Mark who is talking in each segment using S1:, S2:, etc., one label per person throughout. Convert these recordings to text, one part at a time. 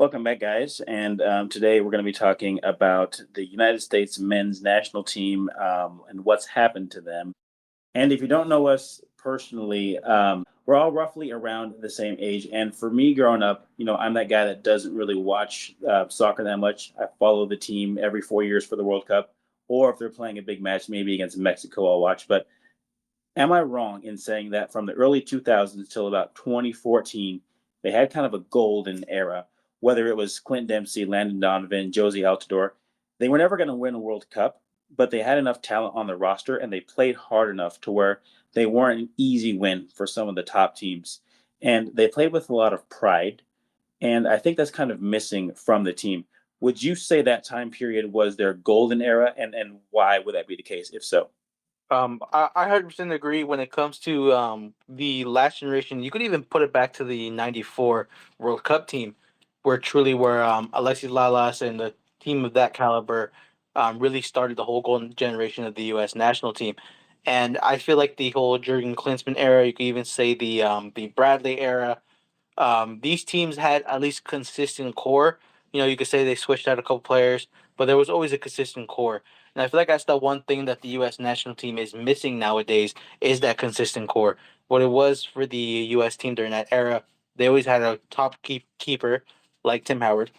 S1: Welcome back, guys. And today we're going to be talking about the United States men's national team and what's happened to them. And if you don't know us personally, we're all roughly around the same age. And for me, growing up, I'm that guy that doesn't really watch soccer that much. I follow the team every 4 years for the World Cup, or if they're playing a big match, maybe against Mexico, I'll watch. But am I wrong in saying that from the early 2000s till about 2014, they had kind of a golden era? Whether it was Clint Dempsey, Landon Donovan, Josie Altidore, they were never going to win a World Cup, but they had enough talent on the roster and they played hard enough to where they weren't an easy win for some of the top teams. And they played with a lot of pride. And I think that's kind of missing from the team. Would you say that time period was their golden era? And why would that be the case, if so?
S2: I 100% agree when it comes to the last generation. You could even put it back to the '94 World Cup team, where Alexis Lalas and the team of that caliber really started the whole golden generation of the U.S. national team. And I feel like the whole Jurgen Klinsmann era, you could even say the Bradley era, these teams had at least consistent core. You could say they switched out a couple players, but there was always a consistent core. And I feel like that's the one thing that the U.S. national team is missing nowadays is that consistent core. What it was for the U.S. team during that era, they always had a top keeper like Tim Howard.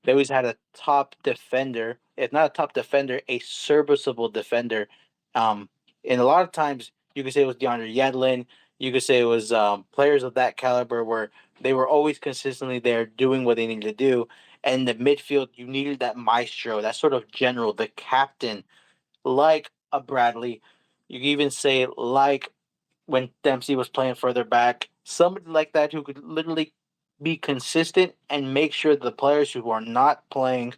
S2: They always had a top defender, if not a top defender, a serviceable defender. Um, and a lot of times you could say it was DeAndre Yedlin. You could say it was players of that caliber where they were always consistently there doing what they needed to do. And in the midfield, you needed that maestro, that sort of general, the captain, like a Bradley. You can even say like when Dempsey was playing further back, somebody like that who could literally be consistent and make sure the players who are not playing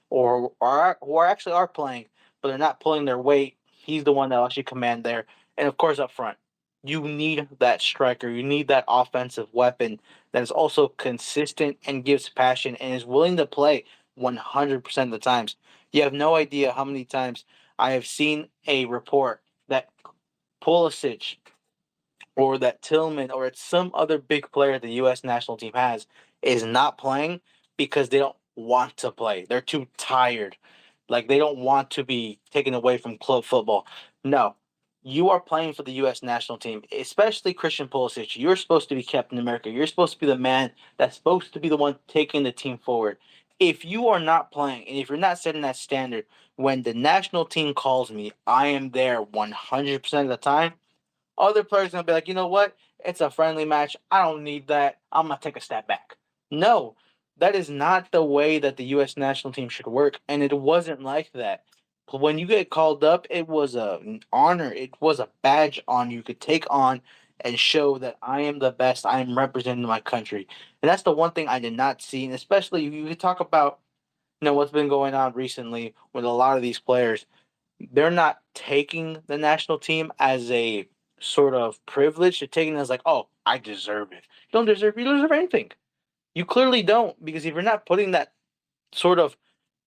S2: or are who are actually are playing, but they're not pulling their weight, he's the one that actually command there. And of course up front, you need that striker. You need that offensive weapon that is also consistent and gives passion and is willing to play 100% of the times. You have no idea how many times I have seen a report that Pulisic or that Tillman or it's some other big player the U.S. national team has is not playing because they don't want to play. They're too tired. Like they don't want to be taken away from club football. No, you are playing for the U.S. national team, especially Christian Pulisic. You're supposed to be Captain America. You're supposed to be the man that's supposed to be the one taking the team forward. If you are not playing and if you're not setting that standard, when the national team calls me, I am there 100% of the time. Other players gonna be like, you know what? It's a friendly match. I don't need that. I'm gonna take a step back. No, that is not the way that the U.S. national team should work, and it wasn't like that. When you get called up, it was an honor. It was a badge on you could take on and show that I am the best. I am representing my country, and that's the one thing I did not see. And especially you could talk about what's been going on recently with a lot of these players. They're not taking the national team as a sort of privilege. They're taking it as like, oh, I deserve it. You don't deserve anything. You clearly don't, because if you're not putting that sort of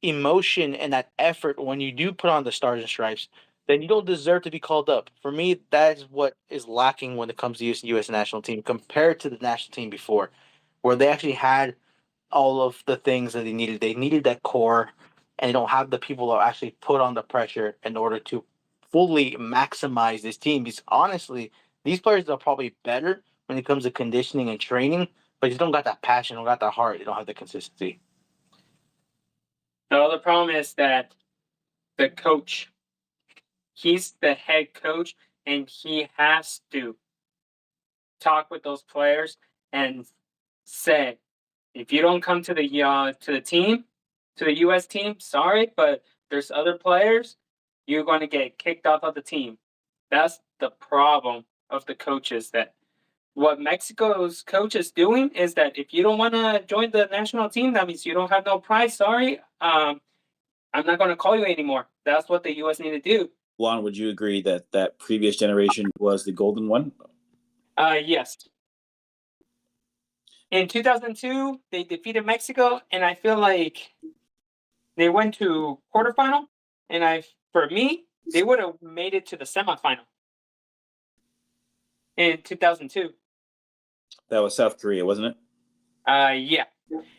S2: emotion and that effort when you do put on the stars and stripes, then you don't deserve to be called up. For me, that is what is lacking when it comes to U.S. national team compared to the national team before, where they actually had all of the things that they needed. They needed that core, and they don't have the people that actually put on the pressure in order to fully maximize this team. Because honestly, these players are probably better when it comes to conditioning and training, but you don't got that passion, don't got that heart, you don't have the consistency.
S3: No, the problem is that the coach, he's the head coach, and he has to talk with those players and say, if you don't come to the team, to the U.S. team, sorry, but there's other players, you're going to get kicked off of the team. That's the problem of the coaches. That what Mexico's coach is doing is that if you don't want to join the national team, that means you don't have no prize. Sorry, I'm not going to call you anymore. That's what the U.S. need to do.
S1: Juan, would you agree that that previous generation was the golden one?
S3: Yes. In 2002, they defeated Mexico, and I feel like they went to quarterfinal. And for me, they would have made it to the semifinal in 2002.
S1: That was South Korea, wasn't it?
S3: Yeah.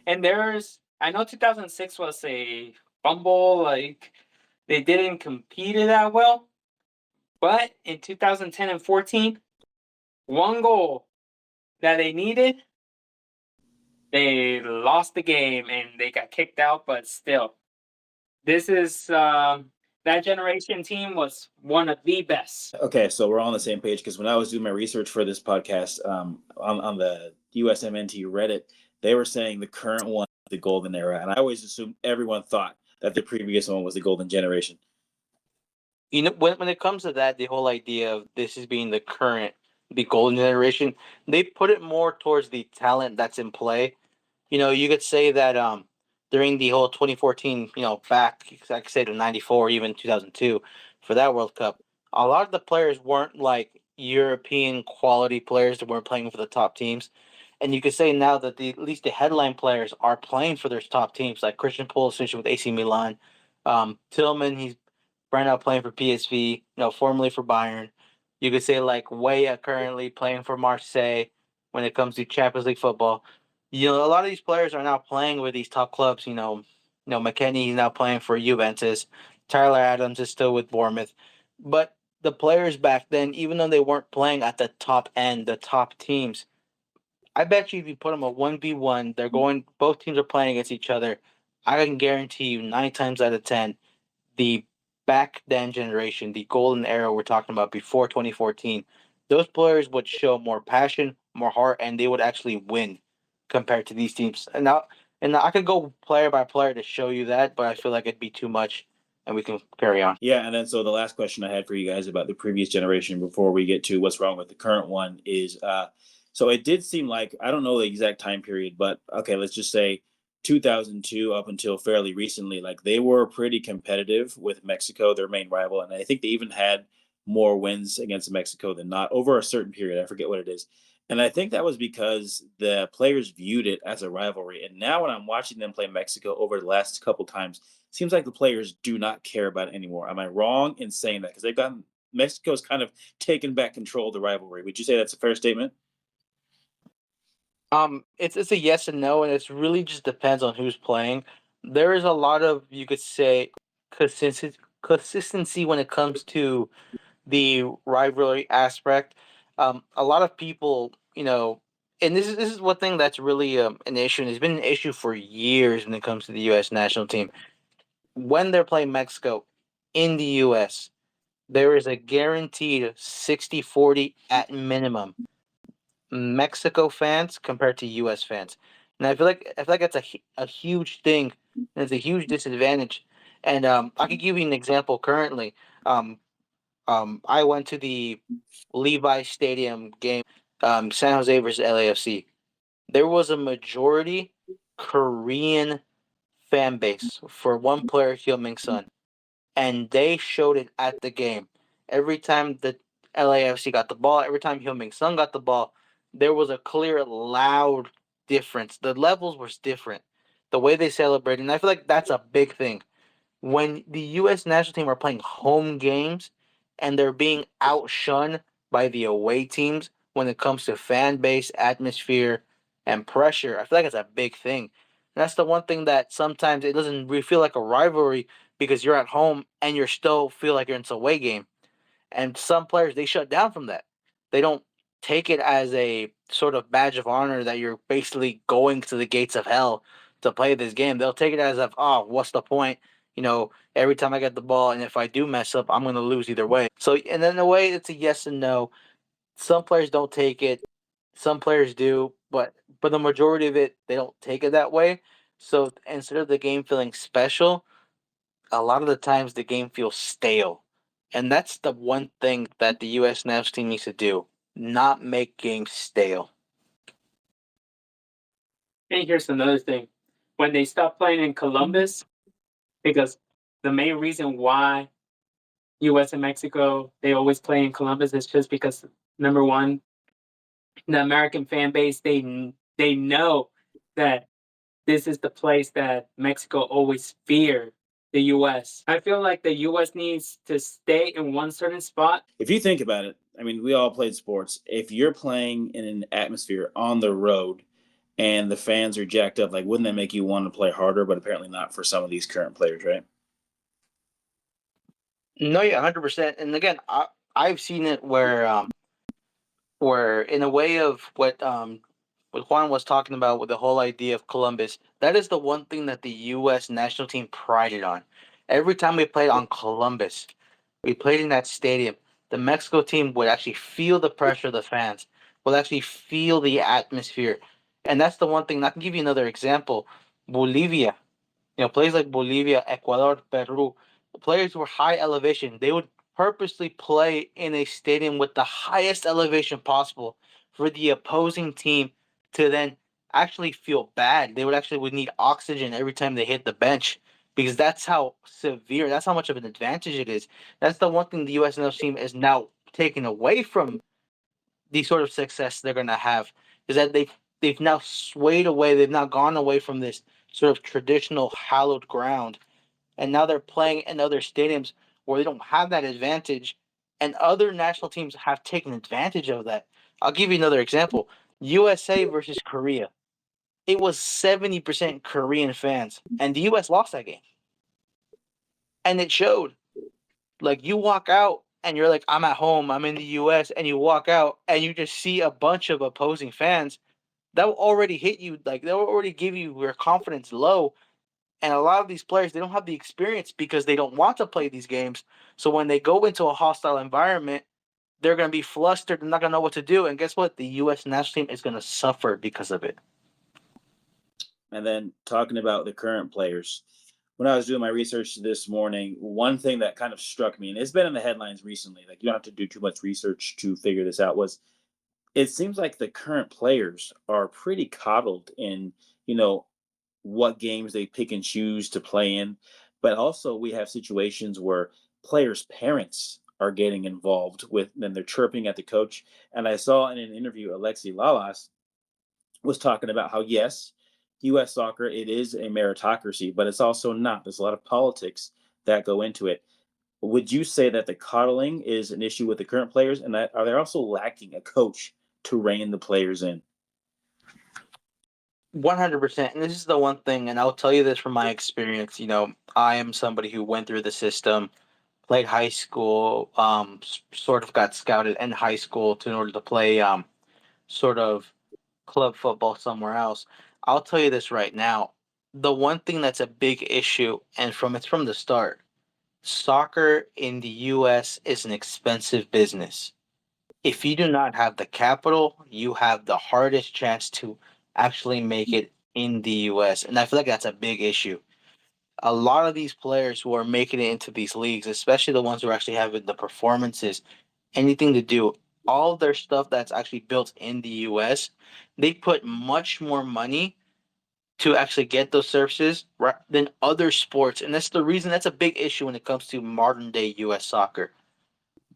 S3: And there's I know 2006 was a fumble, like they didn't compete it that well, but in 2010 and 14, one goal that they needed, they lost the game and they got kicked out, but still, this is that generation team was one of the best.
S1: Okay, so we're all on the same page because when I was doing my research for this podcast on the USMNT Reddit, they were saying the current one, the golden era, and I always assumed everyone thought that the previous one was the golden generation.
S2: You know, when it comes to that, the whole idea of this is being the golden generation, they put it more towards the talent that's in play. You know, you could say that during the whole 2014, back, I could say to 94, even 2002, for that World Cup, a lot of the players weren't like European quality players that weren't playing for the top teams. And you could say now that at least the headline players are playing for their top teams, like Christian Pulisic with AC Milan, Tillman, he's right now playing for PSV, formerly for Bayern. You could say like Weah currently playing for Marseille when it comes to Champions League football. A lot of these players are now playing with these top clubs. McKennie, he's now playing for Juventus. Tyler Adams is still with Bournemouth. But the players back then, even though they weren't playing at the top end, the top teams, I bet you if you put them a 1v1, both teams are playing against each other. I can guarantee you 9 times out of 10, the back then generation, the golden era we're talking about before 2014, those players would show more passion, more heart, and they would actually win compared to these teams. And I could go player by player to show you that, but I feel like it'd be too much, and we can carry on.
S1: Yeah, and then so the last question I had for you guys about the previous generation before we get to what's wrong with the current one is so it did seem like, I don't know the exact time period, but okay, let's just say 2002 up until fairly recently, like they were pretty competitive with Mexico, their main rival, and I think they even had more wins against Mexico than not over a certain period. I forget what it is. And I think that was because the players viewed it as a rivalry. And now when I'm watching them play Mexico over the last couple times, seems like the players do not care about it anymore. Am I wrong in saying that? Because they've gotten Mexico's kind of taken back control of the rivalry. Would you say that's a fair statement?
S2: It's a yes and no, and it's really just depends on who's playing. There is a lot of, you could say, consistency when it comes to the rivalry aspect. A lot of people, and this is one thing that's really an issue, and it's been an issue for years when it comes to the U.S. national team. When they're playing Mexico in the U.S., there is a guaranteed 60-40 at minimum Mexico fans compared to U.S. fans, and I feel like that's a huge thing, and it's a huge disadvantage. And I could give you an example currently. Um, I went to the Levi Stadium game, San Jose versus LAFC. There was a majority Korean fan base for one player, Heung-min Son, and they showed it at the game. Every time the LAFC got the ball, every time Heung-min Son got the ball, there was a clear, loud difference. The levels was different. The way they celebrated, and I feel like that's a big thing when the U.S. national team are playing home games and they're being outshone by the away teams when it comes to fan base, atmosphere, and pressure, I feel like it's a big thing. And that's the one thing that sometimes it doesn't really feel like a rivalry because you're at home and you still feel like you're in a away game. And some players they shut down from that. They don't take it as a sort of badge of honor that you're basically going to the gates of hell to play this game. They'll take it as of, oh, what's the point? Every time I get the ball, and if I do mess up, I'm going to lose either way. So, and then in a way, it's a yes and no. Some players don't take it, some players do, but the majority of it, they don't take it that way. So instead of the game feeling special, a lot of the times the game feels stale. And that's the one thing that the U.S. national team needs to do, not make games stale.
S3: And here's another thing. When they stopped playing in Columbus, because the main reason why US and Mexico they always play in Columbus is just because number one, the American fan base they know that this is the place that Mexico always feared the US. I feel like the US needs to stay in one certain spot.
S1: If you think about it, I mean, we all played sports. If you're playing in an atmosphere on the road and the fans are jacked up. Like, wouldn't that make you want to play harder? But apparently not for some of these current players, right?
S2: No, yeah, 100%. And again, I've seen it where in a way of what Juan was talking about with the whole idea of Columbus, that is the one thing that the U.S. national team prided on. Every time we played on Columbus, we played in that stadium. The Mexico team would actually feel the pressure of the fans, would actually feel the atmosphere, and that's the one thing. And I can give you another example: Bolivia. Places like Bolivia, Ecuador, Peru, players who were high elevation. They would purposely play in a stadium with the highest elevation possible for the opposing team to then actually feel bad. They would need oxygen every time they hit the bench because that's how severe, that's how much of an advantage it is. That's the one thing the U.S. national team is now taking away from the sort of success they're going to have is that they've now swayed away. They've now gone away from this sort of traditional hallowed ground, and now they're playing in other stadiums where they don't have that advantage, and other national teams have taken advantage of that. I'll give you another example: USA versus Korea. It was 70% Korean fans, and the U.S. lost that game, and it showed. Like you walk out and you're like, I'm at home, I'm in the US, and you walk out and you just see a bunch of opposing fans, that will already hit you, like they'll already give you your confidence low. And a lot of these players, they don't have the experience because they don't want to play these games. So when they go into a hostile environment, they're gonna be flustered and not gonna know what to do. And guess what? The US national team is gonna suffer because of it.
S1: And then talking about the current players, when I was doing my research this morning, one thing that kind of struck me, and it's been in the headlines recently, like you don't have to do too much research to figure this out, was it seems like the current players are pretty coddled in, you know, what games they pick and choose to play in. But also, we have situations where players' parents are getting involved with, and they're chirping at the coach. And I saw in an interview, Alexi Lalas was talking about how, yes, U.S. soccer, it is a meritocracy, but it's also not. There's a lot of politics that go into it. Would you say that the coddling is an issue with the current players, and that are they also lacking a coach to rein the players in?
S2: 100%. And this is the one thing, and I'll tell you this from my experience. I am somebody who went through the system, played high school, sort of got scouted in high school in order to play sort of club football somewhere else. I'll tell you this right now. The one thing that's a big issue, and it's from the start, soccer in the US is an expensive business. If you do not have the capital, you have the hardest chance to actually make it in the US. And I feel like that's a big issue. A lot of these players who are making it into these leagues, especially the ones who are actually having the performances, anything to do, all of their stuff that's actually built in the US, they put much more money to actually get those services than other sports. And that's the reason that's a big issue when it comes to modern day US soccer.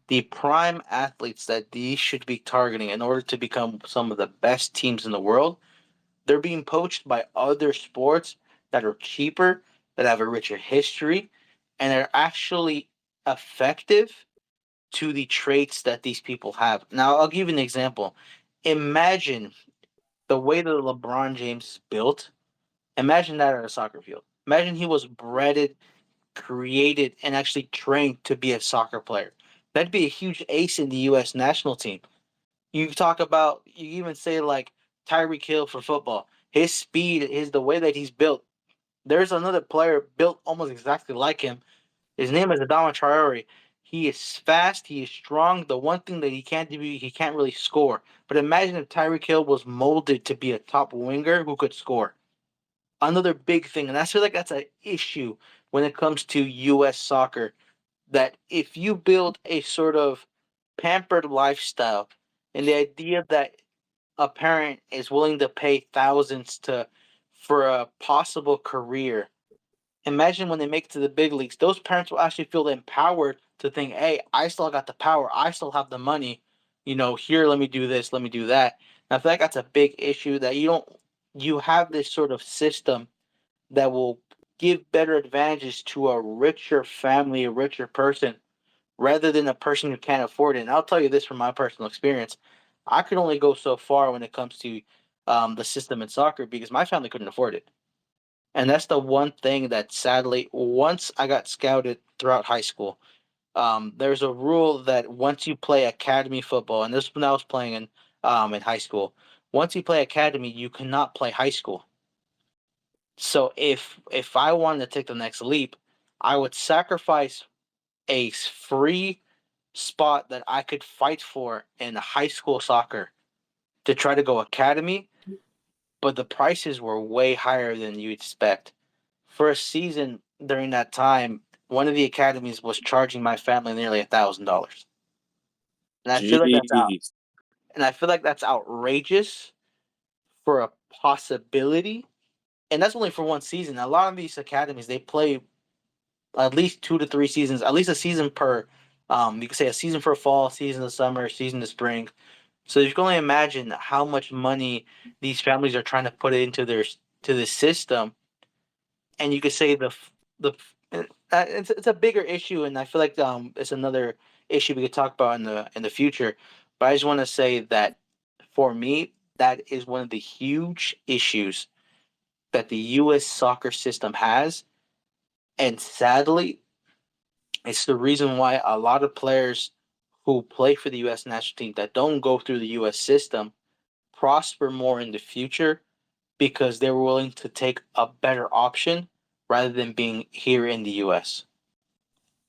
S2: The prime athletes that these should be targeting in order to become some of the best teams in the world, they're being poached by other sports that are cheaper, that have a richer history, and are actually effective to the traits that these people have. Now, I'll give you an example. Imagine the way that LeBron James is built. Imagine that at a soccer field. Imagine he was breaded, created, and actually trained to be a soccer player. That'd be a huge ace in the U.S. national team. You even say like Tyreek Hill for football. His speed, the way that he's built. There's another player built almost exactly like him. His name is Adama Traore. He is fast. He is strong. The one thing that he can't do, he can't really score. But imagine if Tyreek Hill was molded to be a top winger who could score. Another big thing, and I feel like that's an issue when it comes to U.S. soccer. That if you build a sort of pampered lifestyle, and the idea that a parent is willing to pay thousands to for a possible career. Imagine when they make it to the big leagues, those parents will actually feel empowered to think, "Hey, I still got the power. I still have the money. Here, let me do this, let me do that." And I feel like that's a big issue that you have this sort of system that will give better advantages to a richer family, a richer person, rather than a person who can't afford it. And I'll tell you this from my personal experience. I could only go so far when it comes to the system in soccer because my family couldn't afford it. And that's the one thing that sadly, once I got scouted throughout high school, there's a rule that once you play academy football, and this is when I was playing in high school, once you play academy, you cannot play high school. So if I wanted to take the next leap, I would sacrifice a free spot that I could fight for in high school soccer to try to go academy, but the prices were way higher than you'd expect. For a season during that time, one of the academies was charging my family nearly $1,000, and I feel like that's out.
S1: Jeez.
S2: And I feel like that's outrageous for a possibility, and that's only for one season. A lot of these academies they play at least 2 to 3 seasons, at least a season per. You could say a season for fall, season of summer, season of spring. So you can only imagine how much money these families are trying to put into the system, and you could say the it's a bigger issue, and I feel like it's another issue we could talk about in the future. But I just want to say that for me, that is one of the huge issues that the U.S. soccer system has, and sadly, it's the reason why a lot of players who play for the U.S. national team that don't go through the U.S. system prosper more in the future because they were willing to take a better option rather than being here in the U.S.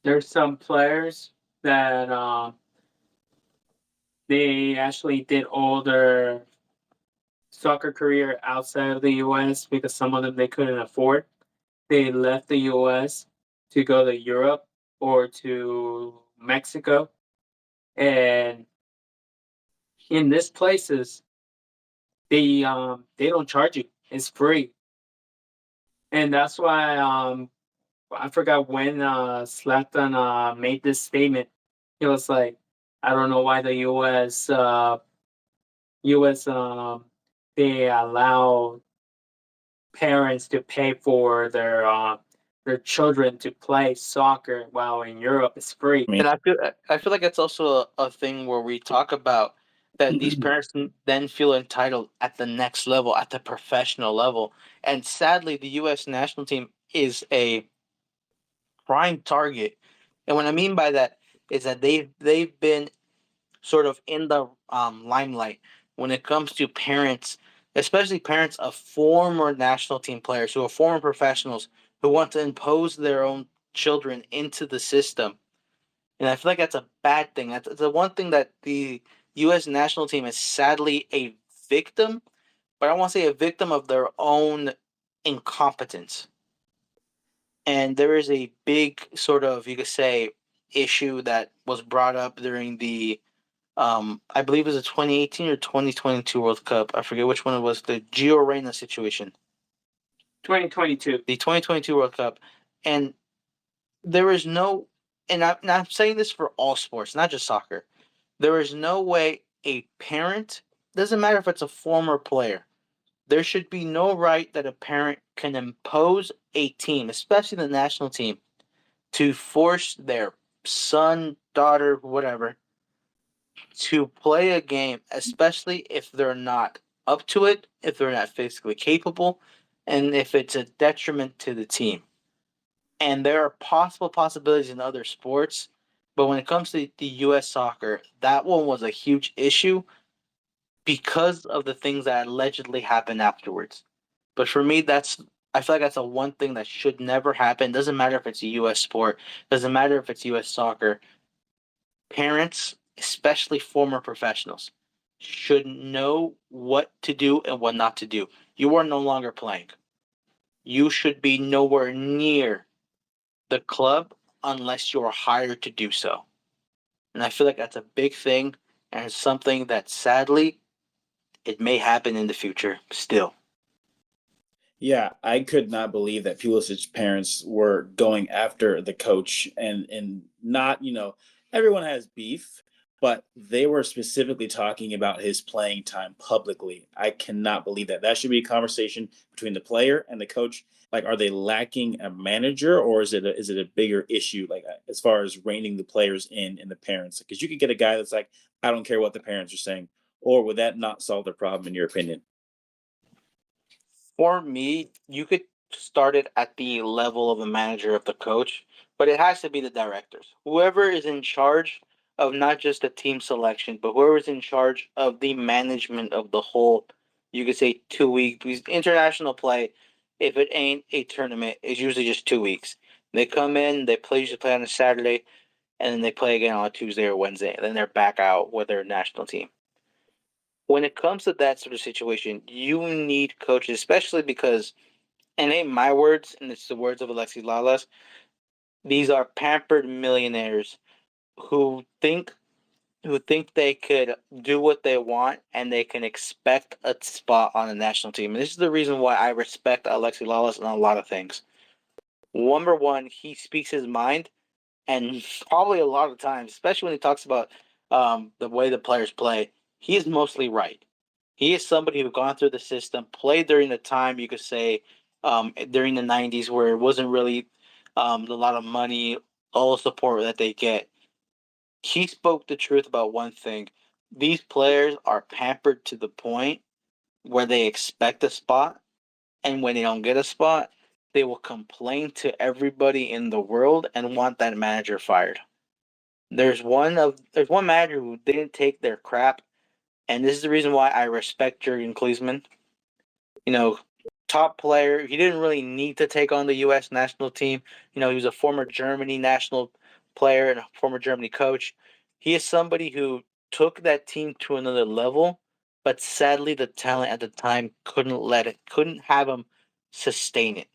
S3: There's some players that they actually did all their soccer career outside of the U.S. because some of them they couldn't afford. They left the U.S. to go to Europe or to Mexico, and in these places they don't charge you. It's free, and that's why I forgot when Zlatan made this statement. He was like, "I don't know why the U.S. They allow parents to pay for their children to play soccer while in Europe it's free."
S1: I mean,
S2: And I feel like it's also a thing where we talk about that these parents then feel entitled at the next level, at the professional level. And sadly, the U.S. national team is a prime target. And what I mean by that is that they've been sort of in the limelight when it comes to parents, especially parents of former national team players who are former professionals who want to impose their own children into the system. And I feel like that's a bad thing. That's the one thing that the U.S. national team is sadly a victim, but I want to say a victim of their own incompetence. And there is a big sort of, you could say, issue that was brought up during the I believe it was a 2018 or 2022 World Cup. I forget which one it was. The Gio Reyna situation,
S3: 2022.
S2: the 2022 World Cup, and there is no, and I'm saying this for all sports, not just soccer. There is no way a parent, doesn't matter if it's a former player, there should be no right that a parent can impose a team, especially the national team, to force their son, daughter, whatever, to play a game, especially if they're not up to it, if they're not physically capable, and if it's a detriment to the team. And there are possibilities in other sports, but when it comes to the U.S. soccer, that one was a huge issue because of the things that allegedly happened afterwards. But for me, I feel like that's a one thing that should never happen. Doesn't matter if it's a U.S. sport, doesn't matter if it's U.S. soccer. Parents, especially former professionals, should know what to do and what not to do. You are no longer playing. You should be nowhere near the club unless you're hired to do so. And I feel like that's a big thing and it's something that sadly it may happen in the future still.
S1: yeah, I could not believe that Pulisic's parents were going after the coach and not, everyone has beef, but they were specifically talking about his playing time publicly. I cannot believe that. That should be a conversation between the player and the coach. Like, are they lacking a manager, or is it a bigger issue? Like, as far as reining the players in and the parents, because you could get a guy that's like, I don't care what the parents are saying, or would that not solve the problem in your opinion?
S2: For me, you could start it at the level of the manager of the coach, but it has to be the directors. Whoever is in charge of not just the team selection, but whoever is in charge of the management of the whole, you could say 2 week because international play, if it ain't a tournament, is usually just 2 weeks. They come in, they play usually play on a Saturday, and then they play again on a Tuesday or Wednesday. And then they're back out with their national team. When it comes to that sort of situation, you need coaches, especially because, and ain't my words, and it's the words of Alexi Lalas, these are pampered millionaires who think they could do what they want and they can expect a spot on the national team. And this is the reason why I respect Alexi Lalas on a lot of things. Number one, he speaks his mind, and probably a lot of times, especially when he talks about the way the players play, he is mostly right. He is somebody who gone through the system, played during the time you could say during the '90s where it wasn't really a lot of money, all the support that they get. He spoke the truth about one thing: these players are pampered to the point where they expect a spot, and when they don't get a spot, they will complain to everybody in the world and want that manager fired. There's one manager who didn't take their crap, and this is the reason why I respect Jurgen Klinsmann. You know, top player. He didn't really need to take on the U.S. national team. He was a former Germany national player and a former Germany coach. He is somebody who took that team to another level, but sadly, the talent at the time couldn't have him sustain it.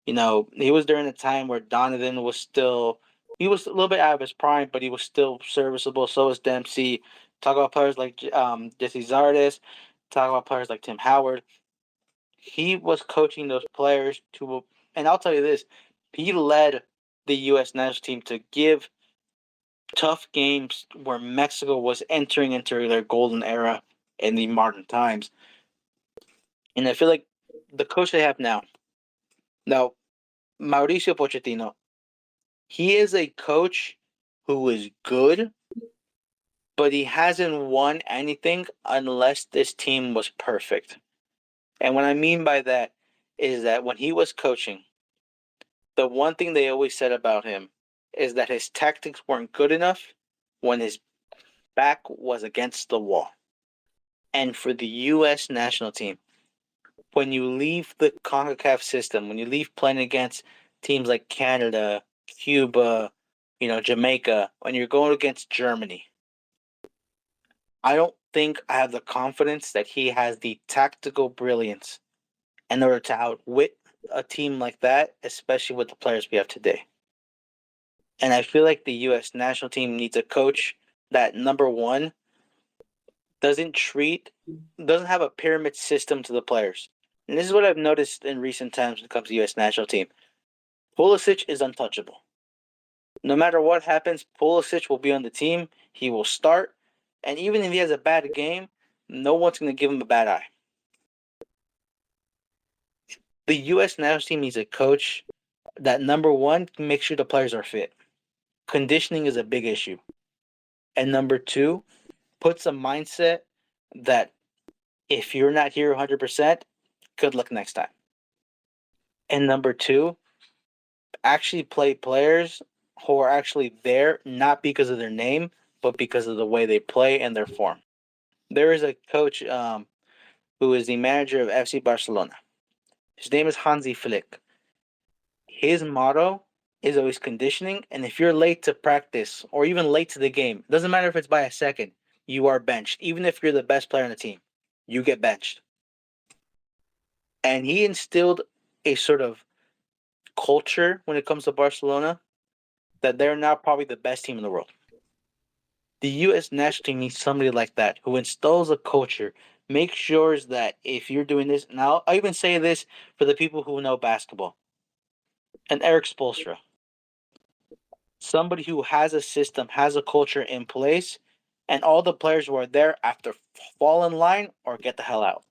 S2: He was during a time where Donovan was still, he was a little bit out of his prime, but he was still serviceable. So was Dempsey. Talk about players like Jesse Zardes. Talk about players like Tim Howard. He was coaching those players to, and I'll tell you this, he led the U.S. national team to give tough games where Mexico was entering into their golden era in the modern times. And I feel like the coach they have now, Mauricio Pochettino, he is a coach who is good, but he hasn't won anything unless this team was perfect. And what I mean by that is that when he was coaching, the one thing they always said about him is that his tactics weren't good enough when his back was against the wall. And for the U.S. national team, when you leave the CONCACAF system, when you leave playing against teams like Canada, Cuba, Jamaica, when you're going against Germany, I don't think I have the confidence that he has the tactical brilliance in order to outwit a team like that, especially with the players we have today. And I feel like the U.S. national team needs a coach that, number one, doesn't have a pyramid system to the players. And this is what I've noticed in recent times when it comes to U.S. national team. Pulisic is untouchable. No matter what happens, Pulisic will be on the team. He will start. And even if he has a bad game, no one's going to give him a bad eye. The U.S. national team needs a coach that, number one, makes sure the players are fit. Conditioning is a big issue. And number two, puts a mindset that if you're not here 100%, good luck next time. And number two, actually play players who are actually there not because of their name, but because of the way they play and their form. There is a coach who is the manager of FC Barcelona. His name is Hansi Flick. His motto is always conditioning, and if you're late to practice or even late to the game, it doesn't matter if it's by a second, you are benched. Even if you're the best player on the team, you get benched. And he instilled a sort of culture when it comes to Barcelona that they're now probably the best team in the world. The U.S. national team needs somebody like that who instills a culture, makes sure that if you're doing this, now I even say this for the people who know basketball, and Eric Spoelstra, somebody who has a system, has a culture in place, and all the players who are there after fall in line or get the hell out.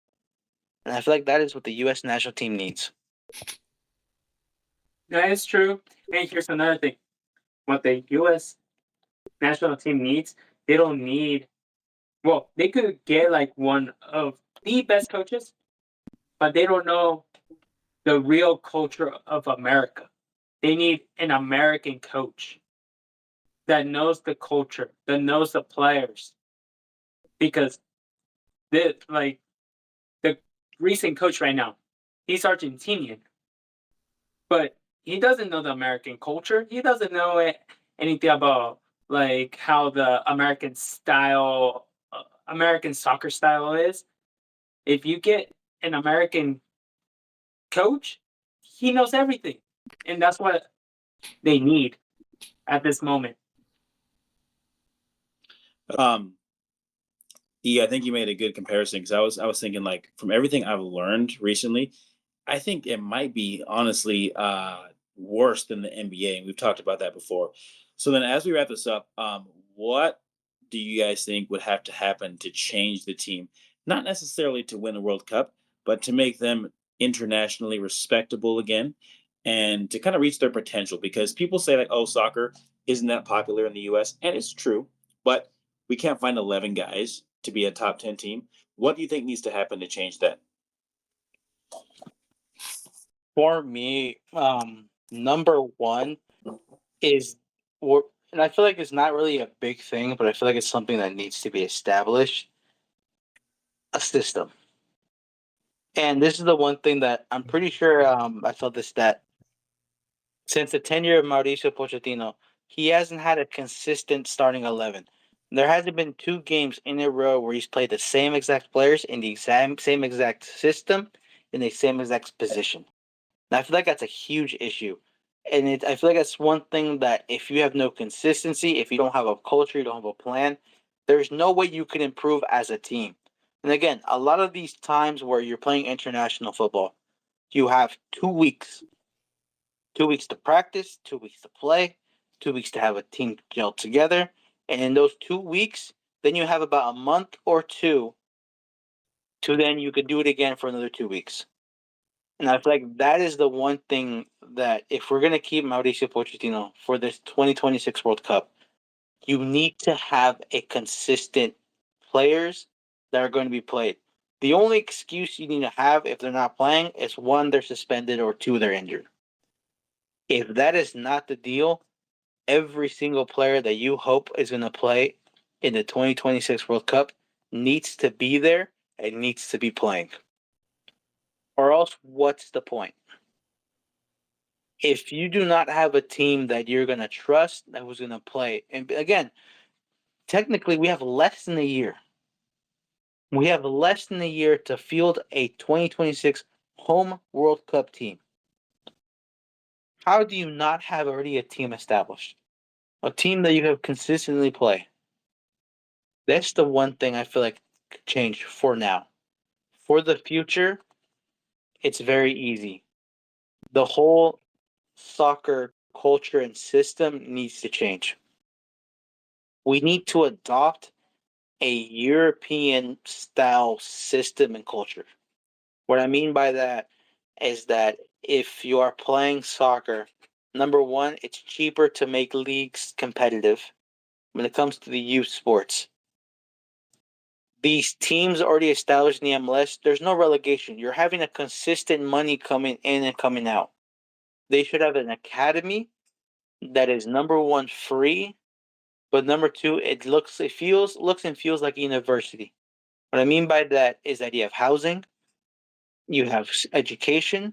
S2: And I feel like that is what the U.S. national team needs.
S3: That is true. And here's another thing. What the U.S. national team needs, they don't need. Well, they could get like one of the best coaches, but they don't know the real culture of America. They need an American coach that knows the culture, that knows the players, because the recent coach right now, he's Argentinian, but he doesn't know the American culture. He doesn't know anything about like how the American soccer style is. If you get an American coach, he knows everything, and that's what they need at this moment.
S1: Um, yeah, I think you made a good comparison because I was thinking like from everything I've learned recently, I think it might be honestly worse than the NBA, and we've talked about that before. So then, as we wrap this up, what do you guys think would have to happen to change the team? Not necessarily to win a World Cup, but to make them internationally respectable again, and to kind of reach their potential. Because people say like, "Oh, soccer isn't that popular in the U.S.," and it's true, but we can't find 11 guys to be a top 10 team. What do you think needs to happen to change that?
S2: For me, number one is, and I feel like it's not really a big thing, but I feel like it's something that needs to be established, a system. And this is the one thing that I'm pretty sure I saw this stat. Since the tenure of Mauricio Pochettino, he hasn't had a consistent starting 11. There hasn't been two games in a row where he's played the same exact players in the same exact system in the same exact position. And I feel like that's a huge issue. And I feel like that's one thing that if you have no consistency, if you don't have a culture, you don't have a plan, there's no way you can improve as a team. And again, a lot of these times where you're playing international football, you have 2 weeks, 2 weeks to practice, 2 weeks to play, 2 weeks to have a team gel together. And in those 2 weeks, then you have about a month or two to then you could do it again for another 2 weeks. And I feel like that is the one thing that if we're gonna keep Mauricio Pochettino for this 2026 World Cup, you need to have a consistent players that are going to be played. The only excuse you need to have if they're not playing is one, they're suspended, or two, they're injured. If that is not the deal, every single player that you hope is going to play in the 2026 World Cup needs to be there and needs to be playing. Or else, what's the point? If you do not have a team that you're going to trust that was going to play, and again, technically, we have less than a year. We have less than a year to field a 2026 home World Cup team. How do you not have already a team established? A team that you have consistently play? That's the one thing I feel like could change for now. For the future, it's very easy. The whole soccer culture and system needs to change. We need to adopt a European style system and culture. What I mean by that is that if you are playing soccer, number one, it's cheaper to make leagues competitive when it comes to the youth sports. These teams already established in the MLS, there's no relegation. You're having a consistent money coming in and coming out. They should have an academy that is number one free, but number two, looks and feels like a university. What I mean by that is that you have housing, you have education,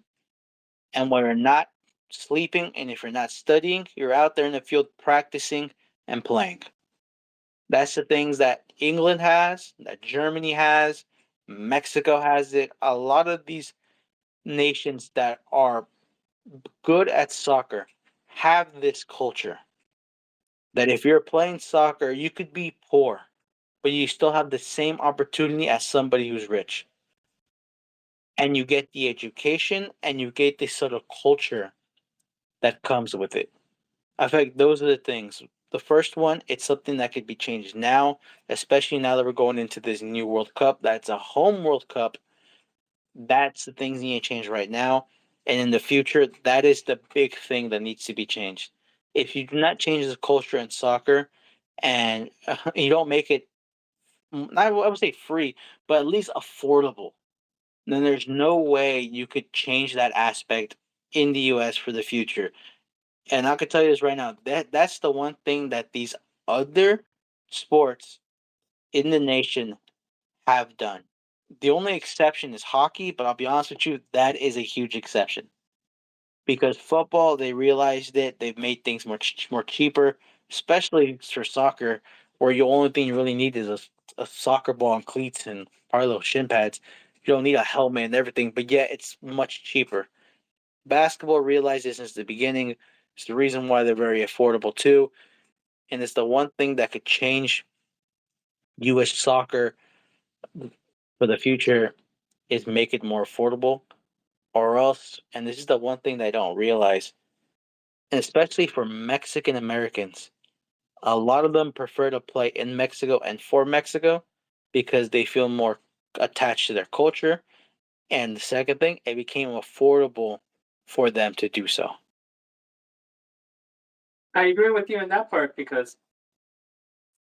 S2: and when you're not sleeping and if you're not studying, you're out there in the field practicing and playing. That's the things that England has, that Germany has, Mexico has it. A lot of these nations that are good at soccer have this culture that if you're playing soccer, you could be poor, but you still have the same opportunity as somebody who's rich. And you get the education and you get this sort of culture that comes with it. I feel like those are the things. The first one, it's something that could be changed now, especially now that we're going into this new World Cup. That's a home World Cup. That's the things that need to change right now. And in the future, that is the big thing that needs to be changed. If you do not change the culture in soccer and you don't make it, I would say free, but at least affordable, then there's no way you could change that aspect in the US for the future. And I could tell you this right now, that's the one thing that these other sports in the nation have done. The only exception is hockey, but I'll be honest with you, that is a huge exception. Because football, they realized it, they've made things more cheaper, especially for soccer, where the only thing you really need is a soccer ball and cleats and probably little shin pads. You don't need a helmet and everything, but yet it's much cheaper. Basketball realized this since the beginning. It's the reason why they're very affordable too. And it's the one thing that could change US soccer for the future is make it more affordable. Or else, and this is the one thing they don't realize, and especially for Mexican Americans, a lot of them prefer to play in Mexico and for Mexico because they feel more attached to their culture. And the second thing, it became affordable for them to do so.
S3: I agree with you in that part because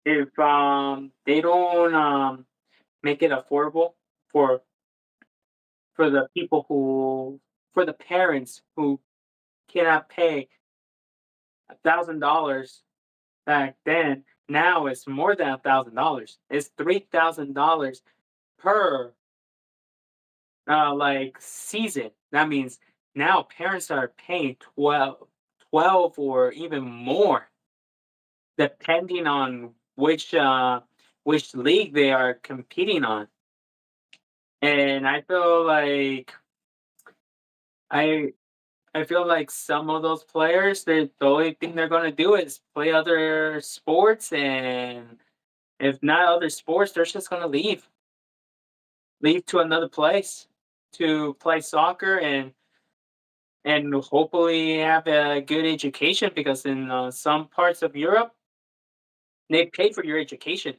S3: if they don't make it affordable for the people who for the parents who cannot pay $1,000 back then, now it's more than $1,000. It's $3,000 per like season. That means now parents are paying 12 or even more, depending on which league they are competing on. And I feel like I I feel like some of those players, the only thing they're gonna do is play other sports, and if not other sports, they're just gonna leave to another place to play soccer and hopefully have a good education because in some parts of Europe they pay for your education.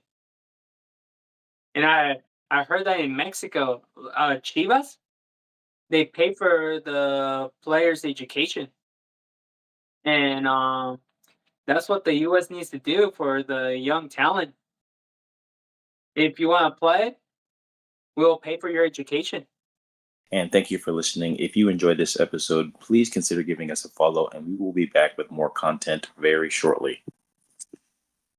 S3: And I heard that in Mexico, Chivas, they pay for the players' education, and that's what the U.S. needs to do for the young talent. If you want to play, we'll pay for your education.
S1: And thank you for listening. If you enjoyed this episode, please consider giving us a follow, and we will be back with more content very shortly.